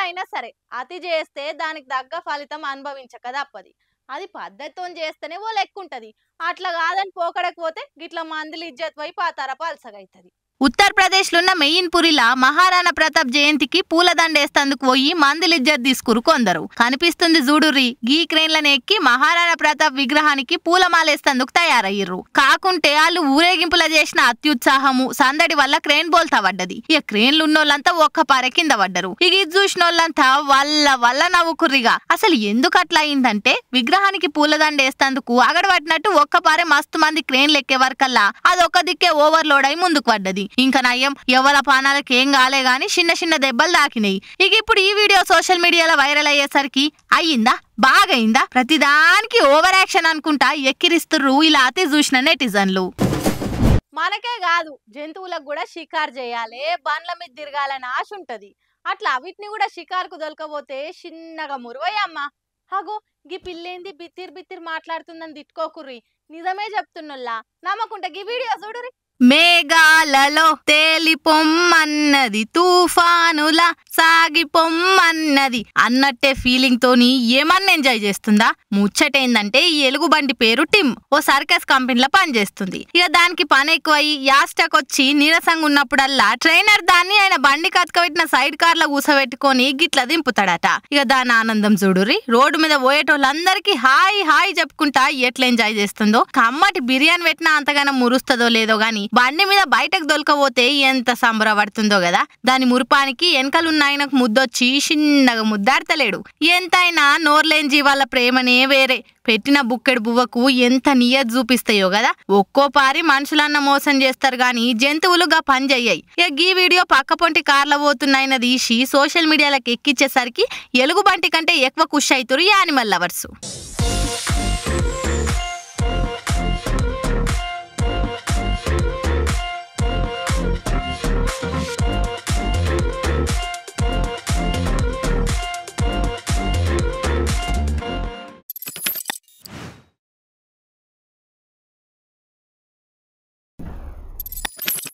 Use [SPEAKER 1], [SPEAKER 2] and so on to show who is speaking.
[SPEAKER 1] ఎంతైనా సరే అతి చేస్తే దానికి తగ్గ ఫలితం అనుభవించక తప్పది. అది పద్ధతితోని చేస్తేనే ఓ లెక్కుంటది. అట్లా కాదని పోకడకపోతే గిట్ల మందిల ఇజ్జత్ పోయి పాతార పల్సగైతది. ఉత్తరప్రదేశ్లో ఉన్న మెయిన్పురిలా మహారాణా ప్రతాప్ జయంతికి పూలదండేస్తందుకు పోయి మందిల ఇజ్జత్ తీసుకురు కొందరు. కనిపిస్తుంది చూడుర్రి, గీ క్రేన్లను ఎక్కి మహారాణా ప్రతాప్ విగ్రహానికి పూలమాలేస్తందుకు తయారయ్యిర్రు. కాకుంటే వాళ్ళు ఊరేగింపుల చేసిన అత్యుత్సాహము సందడి వల్ల క్రేన్ బోల్తా పడ్డది. ఇక క్రేన్లు ఉన్నోళ్ళంతా ఒక్క పారె కింద పడ్డరు. ఇక ఇది చూసినోళ్ళంతా వల్ల నవ్వుకుర్రిగా. అసలు ఎందుకు అట్లా అయిందంటే విగ్రహానికి పూలదండేస్తందుకు అగడబట్టినట్టు ఒక్క పారె మస్తు మంది క్రేన్లు ఎక్కే వరకల్లా అదొక్క దిక్కే ఓవర్లోడ్ అయి ముందుకు పడ్డది. ఇంకా నయ్యం ఎవల పానాలకు ఏం కాలే గాని చిన్న దెబ్బలు దాకినాయి. ఇక ఇప్పుడు ఈ వీడియో సోషల్ మీడియాలో వైరల్ అయ్యేసరికి అయ్యిందా బాగైందా ప్రతిదానికి ఓవర్ యాక్షన్ అనుకుంటా ఎక్కిరిస్తుర్రు ఇలా అతి చూసిన నెటిజన్లు. మనకే కాదు జంతువులకు కూడా షికారు చేయాలి, బండ్ల మీద తిరగాలని ఆశ ఉంటది. అట్లా వీటిని కూడా షికారుకు దొరకపోతే చిన్నగా మురువయ్యమ్మ. హగో గీ పిల్లేంది బిత్తిరి మాట్లాడుతుందని తిట్టుకోకుర్రి, నిజమే చెప్తున్నోళ్ళ నమ్మకుంటే గీ వీడియో చూడురి. మేఘాలలో తేలిపొమ్మన్నది తుఫానులా సాగిపొమ్మన్నది అన్నట్టే ఫీలింగ్ తోని ఏమన్నా ఎంజాయ్ చేస్తుందా. ముచ్చటేందంటే ఈ ఎలుగుబంటి పేరు టిమ్, ఓ సర్కస్ కంపెనీలో పనిచేస్తుంది. ఇక దానికి పని ఎక్కువయి యాస్టకొచ్చి నీరసంగా ఉన్నప్పుడల్లా ట్రైనర్ దాన్ని ఆయన బండి కతకబెట్టిన సైడ్ కార్లో కూసబెట్టుకొని గిట్ల దింపుతాడట. ఇక దాని ఆనందం చూడుర్రి. రోడ్డు మీద పోయేటోళ్ళందరికీ హాయ్ చెప్పుకుంటా ఎట్లా ఎంజాయ్ చేస్తుందో. కమ్మటి బిర్యానీ పెట్టినా అంతగానో మురుస్తుందో లేదో గాని బండి మీద బయటకు దొలకపోతే ఎంత సంబరపడుతుందో కదా. దాని మురుపానికి వెనకలున్న ఆయనకు ముద్దొచ్చి చిన్నగా ముద్దాడతలేడు. ఎంతైనా నోర్లేని జీవాల ప్రేమనే వేరే. పెట్టిన బుక్కెడు బువ్వకు ఎంత నియత్ చూపిస్తాయో కదా. ఒక్కో పారి మనుషులన్న మోసం చేస్తారు గాని జంతువులుగా పని చెయ్యాయి. ఇక ఈ వీడియో పక్కపొంటి కార్ల పోతున్నాయన తీసి సోషల్ మీడియాలకు ఎక్కించేసరికి ఎలుగుబంటి కంటే ఎక్కువ ఖుషి అవుతారు ఈ యానిమల్ లవర్స్.